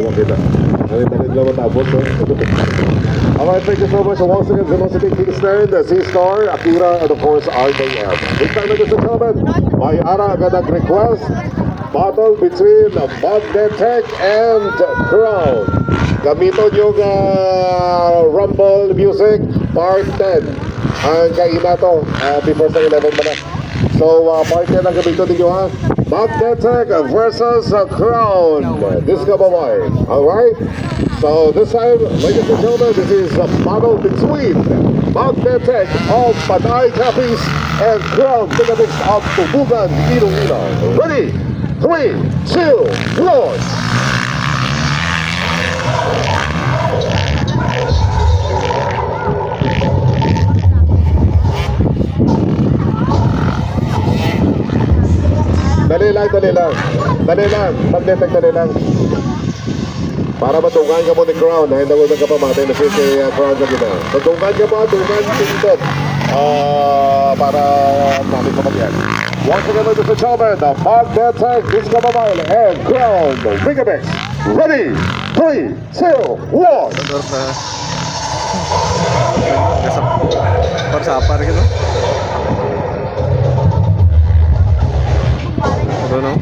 mo kita. Nalit lang matapos, no? Alright, thank you so much. Once again, Velocity Kingston, the C-Star, Akira, and of course, RKM. This time, ladies and gentlemen, may ara ka nag-request. Battle between Magnetech and Crown. Gamiton yung Rumble Music Part 10. Ang kaina to, before sa 11 ba na. So, part 10 ang gamiton ninyo ha. Magnetech versus Crown. This ka ba boy? Alright? So, this time, ladies and gentlemen, this is a battle between Magnetech of Panay Capiz and Crown Megamix of Tubugan, Iloilo. Ready? 3, 2, 1. Dali lang. Magnetech, dali lang. Para matugan ka mo ni Crown, dahil nagunan ka pa matay na si Crown ka gina. Matugan ka pa, tugan tingdom. Para namin ka mag-yan. Once again, ladies and gentlemen, the Magnetech, Disco Mobile, and Crown, the Megamix. Ready? 3, 2, 1. Parsapar gitu. Ano no?